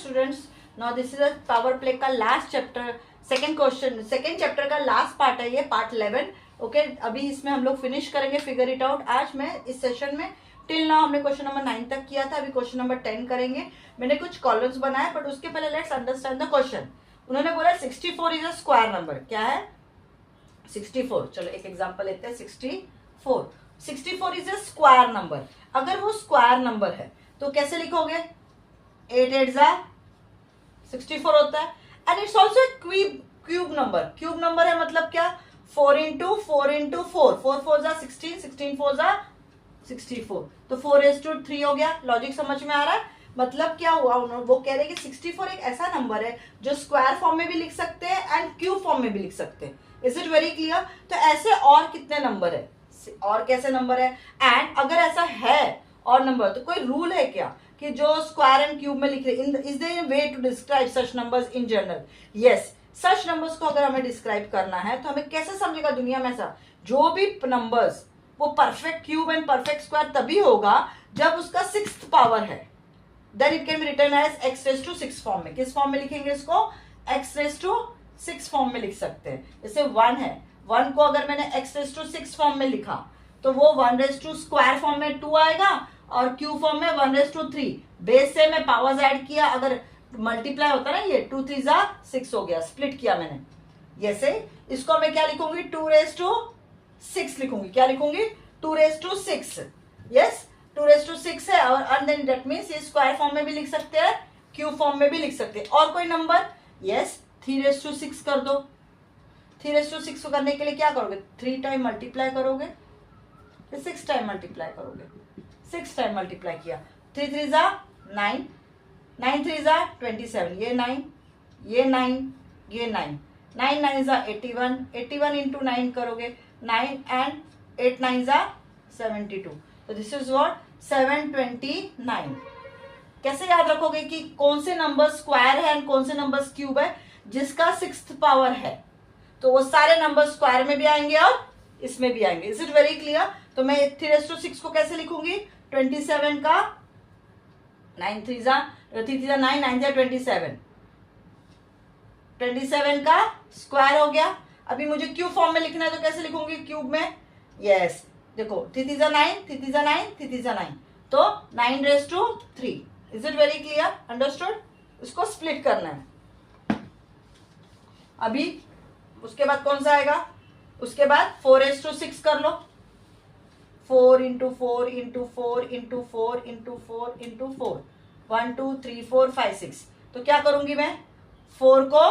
Students, now this is a power play का last chapter, second question, second chapter का last part है ये, part 11। Okay, अभी इसमें हम लोग फिनिश करेंगे फिगर इट आउट। आज मैं इस सेशन में टिल नाउ हमने क्वेश्चन नंबर 9 तक किया था, अभी क्वेश्चन नंबर 10 करेंगे। मैंने कुछ कॉलम्स बनाए, बट उसके पहले लेट्स अंडरस्टैंड द क्वेश्चन। उन्होंने बोला 64 इज अ स्क्वायर नंबर। क्या है? 64। चलो एक एग्जांपल लेते हैं। 64 इज अ स्क्वायर नंबर। अगर वो स्क्वायर नंबर है तो कैसे लिखोगे? 8 8 जा 64 होता है। And it's also cube number. Cube number है मतलब क्या? 4 इंटू 4 इंटू 4, 4 4 जा 16, 16 4 जा 64, तो 4⁻³ हो गया। लॉजिक समझ में आ रहा है? मतलब क्या हुआ, वो कह रहे हैं कि 64 एक ऐसा नंबर है जो स्क्वायर फॉर्म में भी लिख सकते हैं एंड क्यूब फॉर्म में भी लिख सकते हैं। Is it very clear? तो ऐसे और कितने नंबर है, और कैसे नंबर है, एंड अगर ऐसा है और नंबर, तो कोई रूल है क्या कि जो स्क्वायर एंड क्यूब में लिख रहे? Is there a way to describe such numbers in general? Yes, such numbers को अगर हमें डिस्क्राइब करना है तो हमें कैसे समझेगा दुनिया में ऐसा? जो भी नंबर्स वो perfect cube and perfect square तभी होगा जब उसका 6th पावर है। Then it can be written as x⁻⁶ form में। किस फॉर्म में लिखेंगे इसको? x⁻⁶ फॉर्म में लिख सकते हैं। जैसे 1 है, 1 को अगर मैंने x⁻⁶ फॉर्म में लिखा तो वो 1⁻² फॉर्म में 2 आएगा और क्यूब फॉर्म में 1⁻3। बेस से मैं पावर्स ऐड किया, अगर मल्टीप्लाई होता ना ये 2 3 जा 6 हो गया, स्प्लिट किया मैंने। जैसे इसको मैं क्या लिखूंगी? 2⁻6 लिखूंगी। क्या लिखूंगी? 2⁻6। यस, 2⁻6 है, और देन दैट मींस ये स्क्वायर फॉर्म में भी लिख सकते हैं, क्यूब फॉर्म में भी लिख सकते हैं। और कोई नंबर? यस, 3⁻6 कर दो। 3⁻6 को करने के लिए क्या करोगे? 3 टाइम मल्टीप्लाई करोगे, फिर 6 टाइम मल्टीप्लाई करोगे। 6 टाइम मल्टीप्लाई किया, 3 3 जा 9, 9 3 जा 27, ये 9, ये 9, ये 9, 9 9 जा 81, 81 इंटू 9 करोगे, 9 एंड 8 9 जा 72। तो दिस इज व्हाट? 729। कैसे याद रखोगे कि कौन से नंबर स्क्वायर है एंड कौन से नंबर क्यूब है? जिसका 6th पावर है तो वो सारे नंबर स्क्वायर में भी आएंगे और इसमें भी आएंगे। Is it very clear? तो मैं 3⁻6 को कैसे लिखूंगी? 27 का 9 3 जा 9, 9 जा 27, 27 का स्क्वायर हो गया। अभी मुझे क्यूब फॉर्म में लिखना है तो कैसे लिखूंगी क्यूब में? यस, देखो 3 3 जा 9, 3 3 जा 9, 3 3 जा 9, तो 9⁻3। Is it very clear? Understood? इसको स्प्लिट करना है। अभी उसके बाद कौन सा आएगा? उसके बाद 4⁻6 कर लो। 4 into 4 into 4 into 4 into 4 into 4, 1 2 3 4 5 6। तो क्या करूंगी मैं? 4 को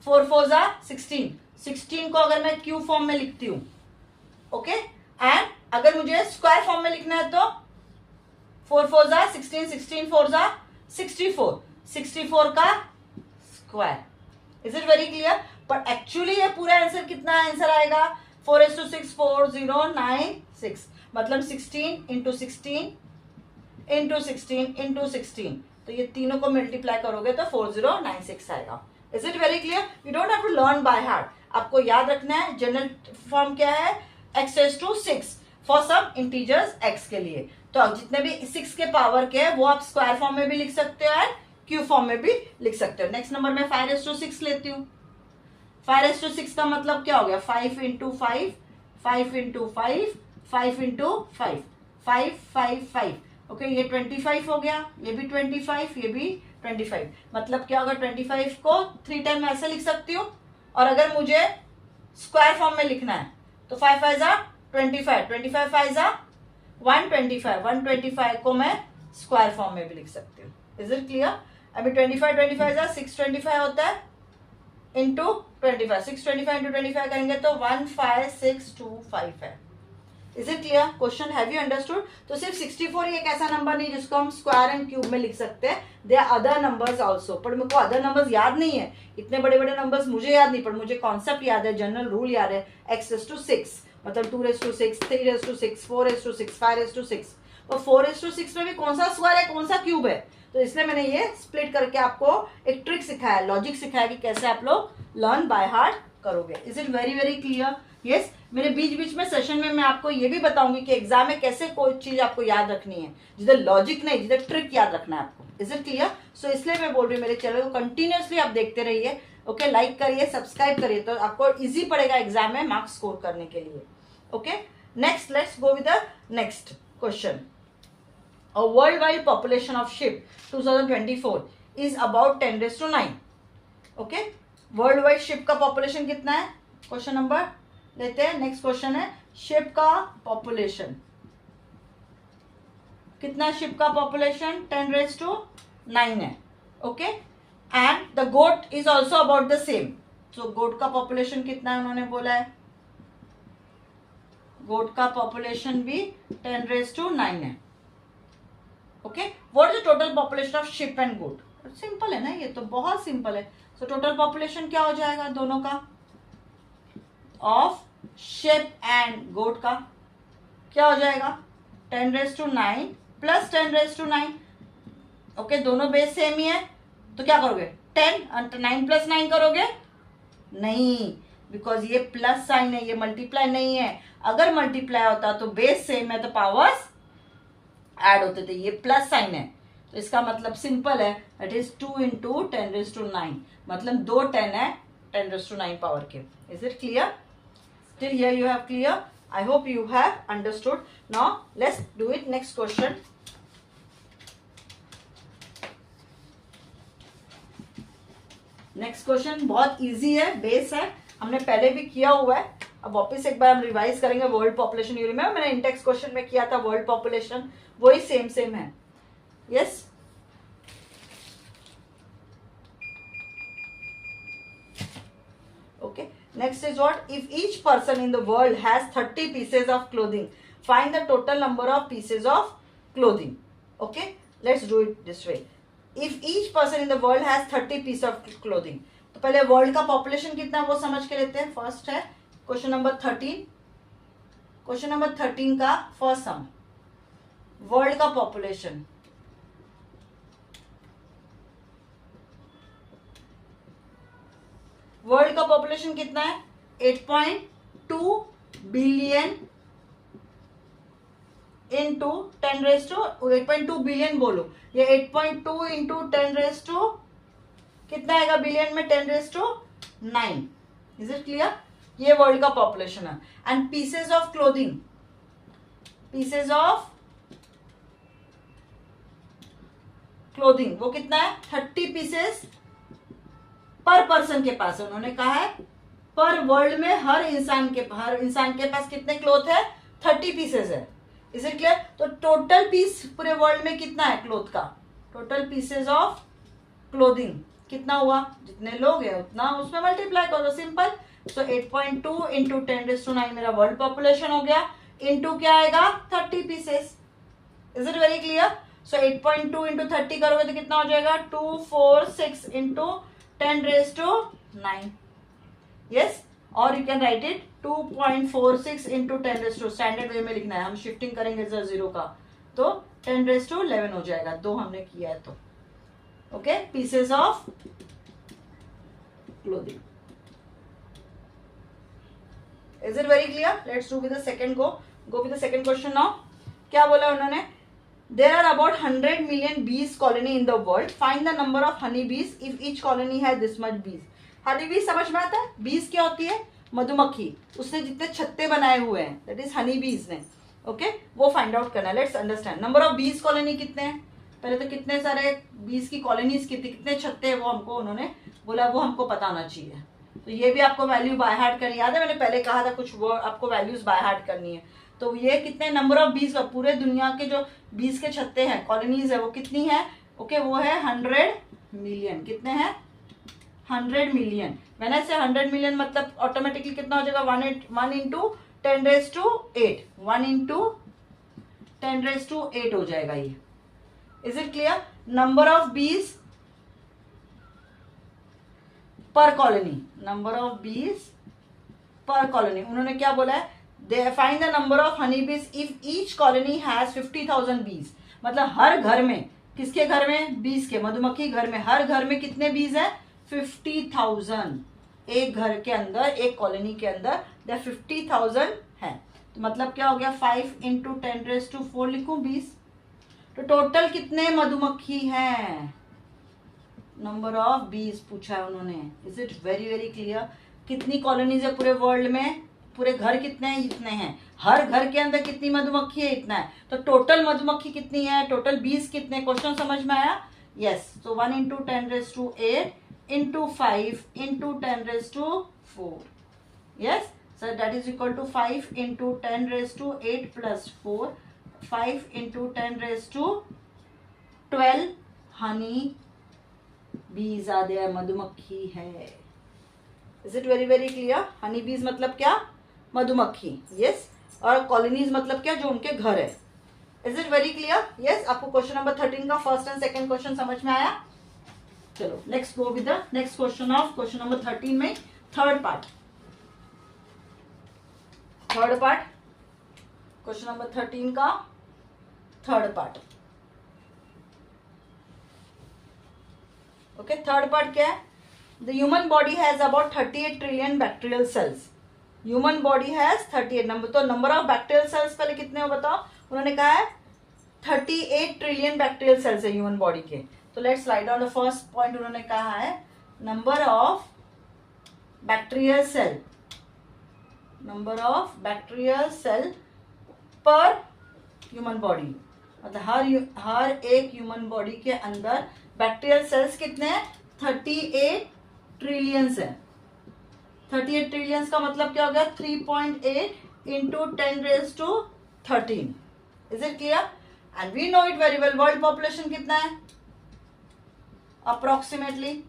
4 4 जा 16, 16 को अगर मैं क्यूब फॉर्म में लिखती हूँ, ओके, एंड अगर मुझे स्क्वायर फॉर्म में लिखना है तो 4 4 जा 16, 16 4 जा 64, 64 का square. Is it very clear? पर एक्चुअली ये पूरा आंसर कितना आंसर आएगा? 4⁻6 4096, मतलब 16 इंटू 16 इंटू 16 इंटू 16, तो ये तीनों को मल्टीप्लाई करोगे तो 4096 आएगा। Is it very clear? You don't have to learn by heart, आपको याद रखना है जनरल फॉर्म क्या है? x⁻6 for some integers x के लिए। तो अब जितने भी 6 के पावर के हैं वो आप स्क्वायर फॉर्म में भी लिख सकते हो एंड क्यूब फॉर्म में भी लिख सकते हो। नेक्स्ट नंबर में 5⁻6 लेती हूँ। 5⁻6 का मतलब क्या हो गया? 5 इंटू 5, 5 इंटू 5, 5 इंटू 5, 5 5 5। ओके, ये 25 हो गया, ये भी 25, ये भी 25। मतलब क्या होगा? 25 को 3 टाइम ऐसे लिख सकती हूँ, और अगर मुझे स्क्वायर फॉर्म में लिखना है तो 5 5 जा 25, 25 5 जा 125, 125 को मैं स्क्वायर फॉर्म में भी लिख सकती हूँ। Is it clear? अभी 25 25 जा 625 होता है इंटू 25, 625 इंटू 25 करेंगे तो 15625 है। Is it clear? Question have you understood? तो सिर्फ 64 ही एक ऐसा नंबर नहीं जिसको हम स्क्वायर एंड क्यूब में लिख सकते हैं, they are other numbers also. पर मेरे को अदर नंबर्स याद नहीं है, इतने बड़े बड़े नंबर्स मुझे याद नहीं, पर मुझे कॉन्सेप्ट याद है, जनरल रूल याद है। x⁻6 मतलब 2⁻6, 3⁻6, 4⁻6, 5⁻6। और 4⁻6 में भी कौन सा स्क्वायर है कौन सा क्यूब है, तो इसलिए मैंने ये स्प्लिट करके आपको एक ट्रिक सिखाया, लॉजिक सिखाया कि कैसे आप लोग लर्न बाय हार्ट करोगे। Is it very very clear? Yes मेरे बीच बीच में सेशन में मैं आपको ये भी बताऊंगी कि एग्जाम में कैसे कोई चीज आपको याद रखनी है, जिधर लॉजिक नहीं जिधर ट्रिक याद रखना है आपको। Is it clear? सो इसलिए मैं बोल रही हूँ मेरे चैनल को कंटिन्यूअसली आप देखते रहिए। ओके, लाइक करिए, सब्सक्राइब करिए, तो आपको इजी पड़ेगा एग्जाम में मार्क्स स्कोर करने के लिए। Okay, next let's go with the next question. A worldwide population of ship 2024 is about 10⁻⁹. Okay, world wide ship का पॉपुलेशन कितना है? क्वेश्चन नंबर लेते हैं। नेक्स्ट क्वेश्चन है शिप का पॉपुलेशन कितना है? शिप का पॉपुलेशन 10⁻⁹ है। Okay, and the goat is also about the same. तो गोट का पॉपुलेशन कितना है उन्होंने बोला है? गोट का पॉपुलेशन भी 10⁻⁹ है। Okay, what is the total population of ship and goat? Simple है ना, ये तो बहुत सिंपल है। सो टोटल पॉपुलेशन क्या हो जाएगा दोनों का? ऑफ शिप एंड गोट का क्या हो जाएगा? 10⁻⁹ प्लस 10⁻⁹। ओके, दोनों बेस सेम ही है, तो क्या करोगे? 10 9 + 9 करोगे? नहीं, बिकॉज ये प्लस साइन है, ये मल्टीप्लाई नहीं है। अगर मल्टीप्लाई होता तो बेस सेम है तो पावर्स ऐड होते थे, ये प्लस साइन है तो इसका मतलब सिंपल है, दैट इज 2 × 10⁻⁹, मतलब 2 10 है 10⁻⁹ पावर के। Is it clear? Still here you have clear? I hope you have understood. Now let's do it. Next question. Next question बहुत इजी है, बेस है, हमने पहले भी किया हुआ है। अब वापस एक बार हम रिवाइज करेंगे। वर्ल्ड पॉपुलेशन, यू रिमेंबर मैंने इंडेक्स क्वेश्चन में किया था वर्ल्ड पॉपुलेशन, वही सेम है। Yes, okay, next is what? If each person in the world has 30 pieces of clothing, find the total number of pieces of clothing. Okay, let's do it this way. If each person in the world has 30 piece of clothing, तो पहले world का population कितना है वो समझ के लेते हैं। फर्स्ट है क्वेश्चन नंबर 13। क्वेश्चन नंबर 13 का फर्स्ट सम, वर्ल्ड का पॉपुलेशन। वर्ल्ड का पॉपुलेशन कितना है? 8.2 बिलियन इंटू 8.2 बिलियन बोलो, ये 8.2 इंटू 10 कितना आएगा बिलियन में? 10⁹ इज इट क्लियर? ये वर्ल्ड का पॉपुलेशन है। And pieces of clothing, pieces of clothing वो कितना है? 30 पीसेस पर पर्सन के पास है। उन्होंने कहा है पर वर्ल्ड में हर इंसान के पास कितने क्लोथ है? 30 पीसेस है। Is it clear? तो टोटल पीस पूरे वर्ल्ड में कितना है क्लोथ का? टोटल पीसेज ऑफ क्लोथिंग कितना हुआ? जितने लोग हैं उतना उसमें मल्टीप्लाई करो, सिंपल। सो 8.2 इंटू 10⁻⁹ मेरा वर्ल्ड पॉपुलेशन हो गया, इंटू क्या आएगा? 30 pieces. Is it very clear? So 8.2 into 30 करोगे तो कितना हो जाएगा? 246 इंटू 10⁻⁹ यस, और you can write it 2.46 into 10⁻⁹, standard वे में लिखना है, हम शिफ्टिंग करेंगे सर 0 का, तो 10⁻11 हो जाएगा, 2 हमने किया है तो। Okay, pieces of clothing. Is it very clear? Let's do with the second go with the second question now. क्या बोला उन्होंने? There are about 100 million bees colony in the world, find the number of honey bees if each colony has this much bees. Honey बीज समझ में आता है? बीज क्या होती है? मधुमक्खी, उसने जितने छत्ते बनाए हुए हैं दैट इज हनी बीज ने। ओके, वो फाइंड आउट करना है। लेट्स अंडरस्टैंड नंबर ऑफ बीज कॉलोनी कितने हैं। पहले तो कितने सारे बीज की कॉलोनीज कितने छत्ते हैं वो हमको उन्होंने बोला, वो हमको पता होना चाहिए। तो ये भी आपको वैल्यू बाय हार्ट करनी, याद है मैंने पहले कहा था कुछ वो आपको वैल्यूज बाय हार्ट करनी है। तो ये कितने नंबर ऑफ बीज, पूरे दुनिया के जो बीज के छत्ते हैं कॉलोनीज है वो कितनी है? ओके, वो है 100 मिलियन। कितने हैं? 100 मिलियन। मैंने से 100 मिलियन मतलब ऑटोमेटिकली कितना हो जाएगा? 1 इंटू 10⁸ 1 इंटू 10⁸ हो जाएगा ये। Is it clear? Number of बीज पर कॉलोनी, नंबर ऑफ बीज पर कॉलोनी। उन्होंने क्या बोला है? They find the number of honey bees if each colony has 50,000 बीज। मतलब हर घर में, किसके घर में? बीज के, मधुमक्खी घर में, हर घर में कितने बीज है? 50,000। एक घर के अंदर, एक कॉलोनी के अंदर there 50,000 है। तो मतलब क्या हो गया, 5 × 10⁻⁴ लिखूं 20। तो टोटल कितने मधुमक्खी हैं? नंबर ऑफ 20 पूछा है उन्होंने। Is it very very clear? कितनी कॉलोनीज है पूरे वर्ल्ड में? पूरे घर कितने हैं? इतने हैं। हर घर के अंदर कितनी मधुमक्खी है? इतना है। तो टोटल मधुमक्खी कितनी है? टोटल 20 कितने? क्वेश्चन समझ में आया? यस। तो 1 × 10⁸ × 5 × 10⁴। Yes sir, that is equal to 5 × 10⁸ + 4, 5 × 10⁻12 honey bees आ गया, मधुमक्खी है। Is it very very clear? Honey bees मतलब क्या? मधुमक्खी। यस। और कॉलोनीज मतलब क्या? जो उनके घर है। Is it very clear? Yes. आपको क्वेश्चन नंबर 13 का फर्स्ट एंड सेकंड क्वेश्चन समझ में आया? चलो next go with the next question of question number 13 में थर्ड पार्ट। क्वेश्चन नंबर 13 का third part. Okay, third part क्या है? The human body has about 38 trillion bacterial cells. Human body has 38 number. तो number of bacterial cells पहले कितने हो बताओ? उन्होंने कहा है 38 ट्रिलियन बैक्टीरियल सेल्स है ह्यूमन बॉडी के। तो let's slide on the first point. उन्होंने कहा है number of bacterial cell, number of bacterial cell per human body. मतलब हर एक ह्यूमन बॉडी के अंदर बैक्टीरियल सेल्स कितने हैं? 38 ट्रिलियंस है। 38 ट्रिलियंस का मतलब क्या हो गया? 3.8 × 10⁻13। Is it clear? And we know it very well. World population कितना है अप्रोक्सीमेटली?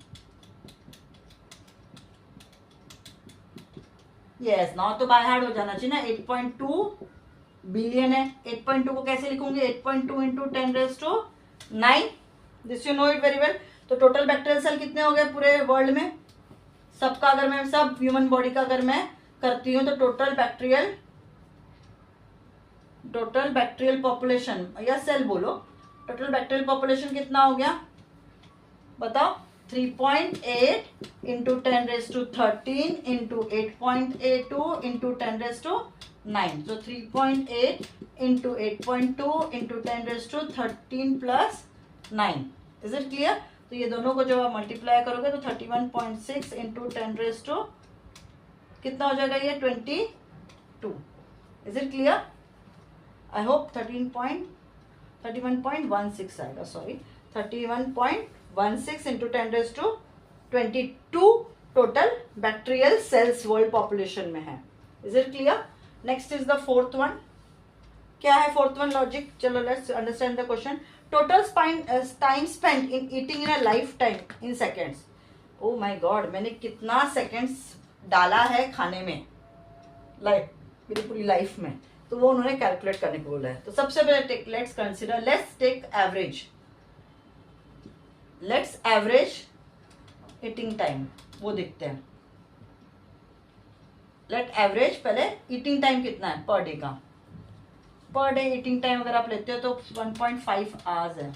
यस, नाउ तो बाय हार्ट हो जाना चाहिए ना। 8.2 बिलियन है। 8.2 को कैसे लिखूंगी? 8.2 × 10⁻9। This you know it very well. तो टोटल बैक्टीरियल सेल कितने हो गए पूरे वर्ल्ड में? सबका अगर मैं सब ह्यूमन बॉडी का अगर मैं करती हूँ तो टोटल बैक्टीरियल पॉपुलेशन या सेल बोलो, टोटल बैक्टीरियल पॉपुलेशन कितना हो गया बताओ? 3.8 × 10⁻13 × 8.82 × 10⁻9। So 3.8 × 8.2 × 10⁻13 + 9। Is it clear? तो ये दोनों को जब आप मल्टीप्लाई करोगे तो 31.6 × 10⁻, कितना हो जाएगा ये? 22। Is it clear? I hope 31.16 आएगा। Sorry, 31.16 × 10⁻22 total bacterial cells world population में है। Is it clear? Next is the fourth one. क्या है फोर्थ वन लॉजिक? चलो let's understand the question. Total time spend in eating in a lifetime in seconds. Oh my god, मैंने कितना seconds डाला है खाने में मेरी पूरी लाइफ में? तो वो उन्होंने कैलकुलेट करने को बोला है। तो सबसे पहले let's consider, let's take average. Let's average eating time, वो देखते हैं। लेट एवरेज पहले ईटिंग टाइम कितना है पर डे का। पर डे ईटिंग टाइम अगर आप लेते हो तो 1.5 आवर्स है।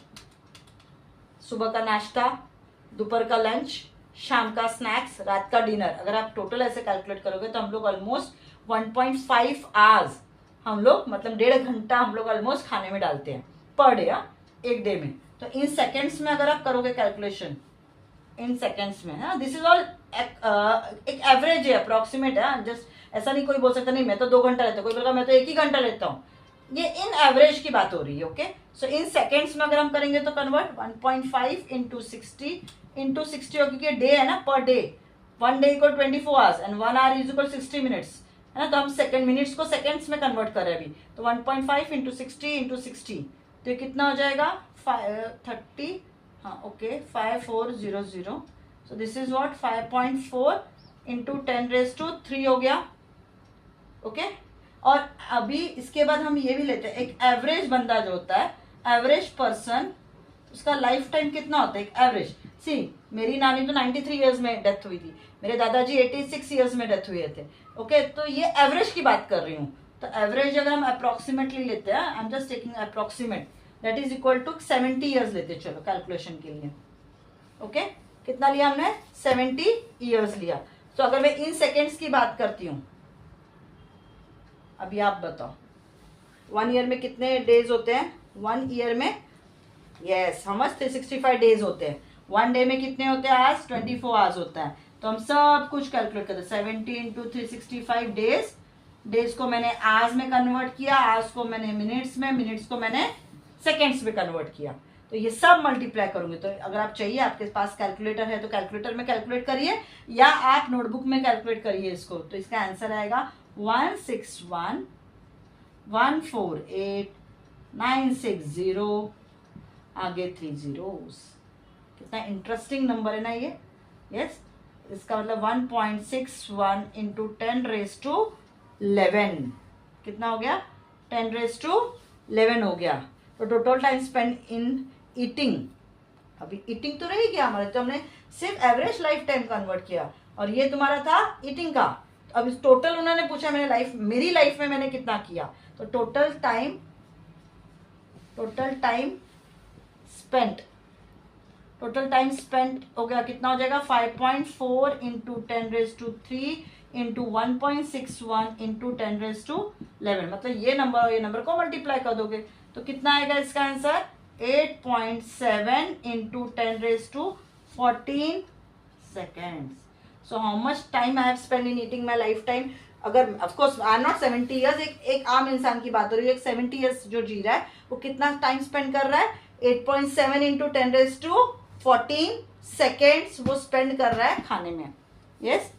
सुबह का नाश्ता, दोपहर का लंच, शाम का स्नैक्स, रात का डिनर, अगर आप टोटल ऐसे कैलकुलेट करोगे तो हम लोग ऑलमोस्ट 1.5 आवर्स, हम लोग मतलब 1.5 घंटा हम लोग ऑलमोस्ट खाने में डालते हैं पर डे, एक डे में। तो इन सेकेंड्स में अगर आप करोगे कैलकुलेशन, इन सेकेंड्स में, हाँ, दिस इज ऑल एक एवरेज है, अप्रोक्सीमेट है। जस्ट ऐसा नहीं कोई बोल सकता नहीं मैं तो 2 घंटा लेता हूँ, कोई बोलेगा मैं तो 1 ही घंटा लेता हूँ। ये इन एवरेज की बात हो रही है। ओके, सो इन सेकेंड्स में अगर हम करेंगे तो कन्वर्ट 1.5 × 60 हो, क्योंकि डे है ना, per day 1 day = 24 hours and 1 hour = 60 minutes है ना। तो हम सेकेंड मिनट्स को सेकेंड्स में कन्वर्ट कर रहे हैं अभी। तो 1.5 × 60 तो ये कितना हो जाएगा? 30, हाँ okay, 5400। So this is what 5.4 × 10⁻³ हो गया। ओके, और अभी इसके बाद हम ये भी लेते हैं, एक एवरेज बंदा जो होता है, एवरेज पर्सन, उसका लाइफ टाइम कितना होता है? एक एवरेज। सी, मेरी नानी तो 93 इयर्स में डेथ हुई थी, मेरे दादाजी 86 इयर्स में डेथ हुए थे। ओके, तो ये एवरेज की बात कर रही हूँ। तो एवरेज अगर हम अप्रोक्सीमेटली लेते हैं, I am just taking approximate, that is equal to 70 years लेते हैं। चलो कैलकुलेशन के लिए, ओके, कितना लिया हमने? 70 ईयर्स लिया। तो अगर मैं इन सेकेंड्स की बात करती हूँ, अभी आप बताओ 1 ईयर में कितने डेज होते हैं? 1 ईयर में यस हम 365 डेज होते हैं। 1 डे में कितने होते हैं? आज 24 आवर्स होता है। तो हम सब कुछ कैलकुलेट करते हैं। 70 इंटू 365 डेज, डेज को मैंने आवर्स में कन्वर्ट किया, आवर्स को मैंने मिनट्स में, मिनट्स को मैंने सेकेंड्स में कन्वर्ट किया। तो ये सब मल्टीप्लाई करूंगी। तो अगर आप चाहिए, आपके पास कैलकुलेटर है तो कैलकुलेटर में कैलकुलेट करिए, या आप नोटबुक में कैलकुलेट करिए इसको। तो इसका आंसर आएगा 161,148,960, आगे 3 zeros। कितना इंटरेस्टिंग नंबर है ना ये। यस इसका मतलब 1.61 इंटू 10⁻11 कितना हो गया? 10⁻11 हो गया। तो total time spend in eating, अभी ईटिंग तो रही क्या हमारे, तो हमने सिर्फ एवरेज लाइफ टाइम कन्वर्ट किया, और ये तुम्हारा था ईटिंग का। तो अब इस टोटल उन्होंने पूछा मेरी लाइफ में मैंने कितना किया। तो टोटल टाइम स्पेंट हो गया, कितना हो जाएगा? 5.4 इंटू 10⁻3 इंटू 1.61 इंटू 10⁻11, मतलब ये नंबर और ये नंबर को मल्टीप्लाई कर दोगे तो कितना आएगा इसका answer? 8.7 into 10⁻14 seconds. So how much time I have spend in eating my life time. अगर of course I am not 70 years, एक आम इंसान की बात हो रही है। एक 70 ईयर्स जो जी रहा है वो कितना टाइम स्पेंड कर रहा है? 8.7 इंटू 10⁻14 सेकेंड्स वो स्पेंड कर रहा है खाने में। Yes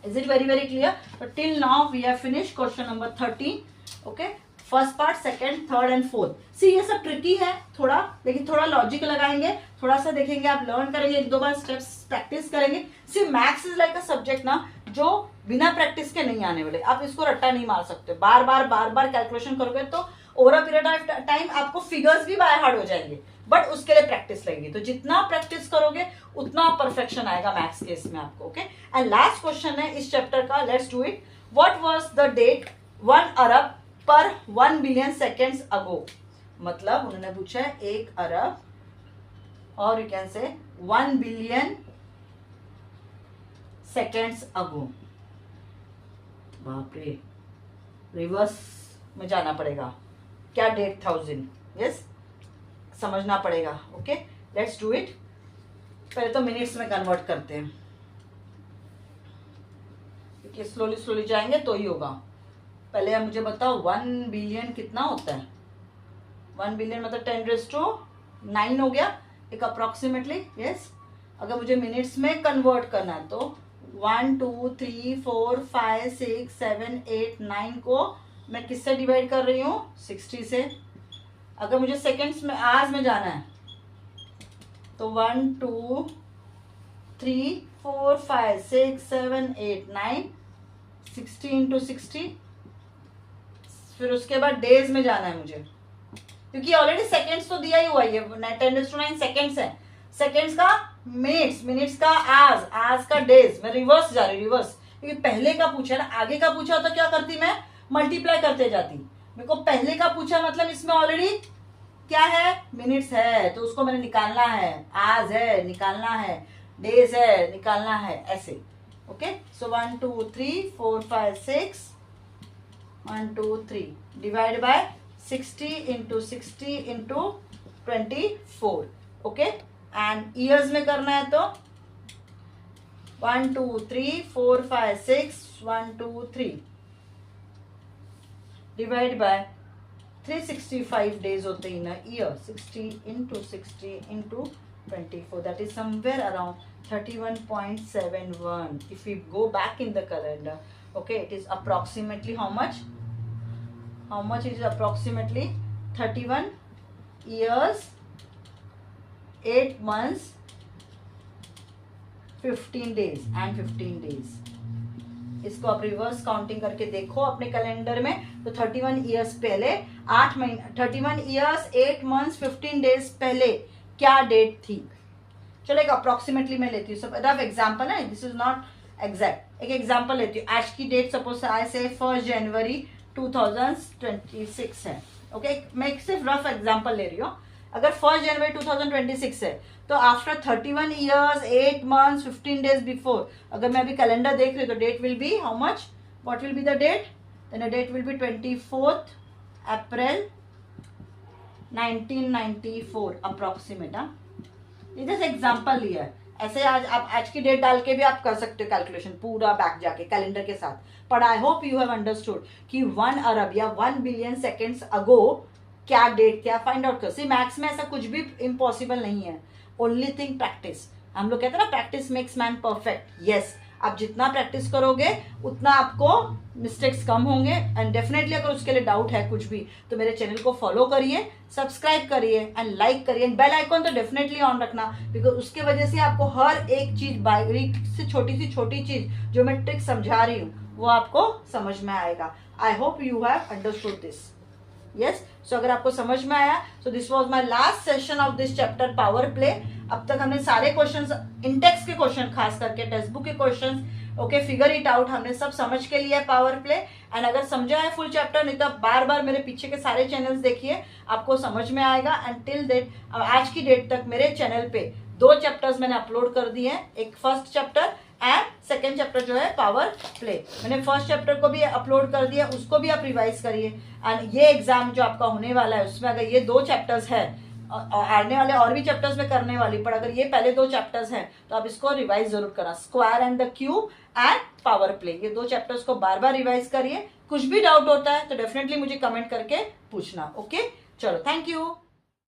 is it very very clear? तो till now we have finish question number 13। Okay, first part, second, third and fourth. See ये सब ट्रिकी है थोड़ा, लेकिन थोड़ा लॉजिक लगाएंगे, थोड़ा सा देखेंगे, आप लर्न करेंगे, 1-2 बार स्टेप्स प्रैक्टिस करेंगे। See maths is like a subject ना जो बिना प्रैक्टिस के नहीं आने वाले। आप इसको रट्टा नहीं मार सकते। बार बार कैलकुलेशन करोगे तो over a period of time आपको फिगर्स भी बाय हार्ड हो जाएंगे, बट उसके लिए प्रैक्टिस लगेगी। तो जितना प्रैक्टिस करोगे उतना परफेक्शन आएगा मैथ्स के इसमें आपको। ओके, एंड लास्ट क्वेश्चन है इस चैप्टर का, let's do it. What was the date 1 अरब पर 1 बिलियन सेकेंड्स अगो? मतलब उन्होंने पूछा है 1 अरब और you can say 1 billion seconds अगो। बाप रे, रिवर्स में जाना पड़ेगा। क्या डेट था उस दिन? यस समझना पड़ेगा। Okay let's do it. पहले तो मिनट्स में कन्वर्ट करते हैं, क्योंकि स्लोली जाएंगे तो ही होगा। पहले आप मुझे बताओ 1 बिलियन कितना होता है? 1 बिलियन मतलब 10⁻9 हो गया एक अप्रोक्सीमेटली। यस अगर मुझे मिनट्स में कन्वर्ट करना है तो 1 2 3 4 5 6 7 8 9 को मैं किससे डिवाइड कर रही हूँ? 60 से। अगर मुझे सेकेंड्स में, आवर्स में जाना है तो 1 2 3 4 5 6 7 8 9 60 इंटू 60। फिर उसके बाद डेज में जाना है मुझे, क्योंकि ऑलरेडी सेकेंड्स तो दिया ही हुआ है। 10⁻9 सेकेंड्स है। सेकेंड्स का मिनट्स, मिनट्स का आवर्स, आवर्स का डेज। मैं रिवर्स जा रही हूँ, रिवर्स, क्योंकि पहले का पूछा ना, आगे का पूछा तो क्या करती मैं? मल्टीप्लाई करते जाती। मेरे को पहले का पूछा मतलब इसमें ऑलरेडी क्या है? मिनट्स है, तो उसको मैंने निकालना है। आवर्स है निकालना है, डेज है निकालना है, ऐसे। Okay so 1 2 3 4 5 6 1 2 3 divide by 60 into 60 into 24। Okay and years में करना है तो 1 2 3 4 5 6 1 2 3 डिवाइड बाय 365 days होते हैं in a year. 60 into 60 into 24, that is somewhere around 31.71 if we go back in the calendar. Okay, it is approximately how much? How much it is approximately? 31 years 8 months 15 days and 15 days। इसको आप reverse counting करके देखो अपने calendar में, तो 31 years पहले 8 महीने, 31 years 8 months 15 days पहले क्या डेट थी? चलो एक अप्रोक्सीमेटली मैं लेती हूँ, सब रफ एग्जाम्पल है, दिस इज नॉट एग्जैक्ट। एक एग्जाम्पल लेती हूँ। आज की डेट सपोज आई से 1 जनवरी 2026 है। ओके मैं सिर्फ रफ एग्जाम्पल ले रही हूँ। अगर 1 जनवरी 2026 है तो after 31 years 8 months 15 days before, अगर मैं अभी कैलेंडर देख रही हूँ तो date will be how much, what will be the date, then the date will be 24 April 1994 approximate. ये जैसे एग्जाम्पल लिया है, ऐसे आप आज की डेट डाल के भी आप कर सकते हो कैलकुलेशन पूरा बैक जाके कैलेंडर के साथ। But I hope you have understood कि 1 अरब या 1 बिलियन सेकेंड्स अगो क्या डेट क्या फाइंड आउट कर। सी मैथ्स में ऐसा कुछ भी इम्पॉसिबल नहीं है, ओनली थिंग प्रैक्टिस। हम लोग कहते हैं ना practice makes man perfect. Yes, आप जितना प्रैक्टिस करोगे उतना आपको मिस्टेक्स कम होंगे। एंड डेफिनेटली अगर उसके लिए डाउट है कुछ भी तो मेरे चैनल को फॉलो करिए, सब्सक्राइब करिए एंड लाइक करिए, एंड बेल आइकॉन तो डेफिनेटली ऑन रखना, बिकॉज उसके वजह से आपको हर एक चीज बारीक से छोटी चीज जो मैं ट्रिक समझा रही हूँ वो आपको समझ में आएगा। I hope you have understood this. Yes, so अगर आपको समझ में आया, so this was my last session of this chapter power play. अब तक हमने सारे क्वेश्चंस, इंटेक्स के क्वेश्चन खास करके, टेक्स्ट बुक के questions, okay, figure it out, हमने सब समझ के लिया पावर प्ले। एंड अगर समझा है फुल चैप्टर, नहीं तो बार बार मेरे पीछे के सारे चैनल्स देखिए, आपको समझ में आएगा। एंड टिल डेट, आज की डेट तक मेरे चैनल पे 2 चैप्टर्स मैंने अपलोड कर दिए हैं, एक first chapter and second chapter जो है पावर प्ले। मैंने फर्स्ट चैप्टर को भी अपलोड कर दिया, उसको भी आप रिवाइज करिए। एंड ये एग्जाम जो आपका होने वाला है उसमें अगर ये 2 चैप्टर्स है, आने वाले और भी चैप्टर्स में करने वाली, पर अगर ये पहले 2 चैप्टर्स हैं तो आप इसको रिवाइज जरूर करना, square and the cube and power play. ये 2 चैप्टर्स को बार बार रिवाइज करिए। कुछ भी डाउट होता है तो डेफिनेटली मुझे कमेंट करके पूछना। ओके, चलो, थैंक यू।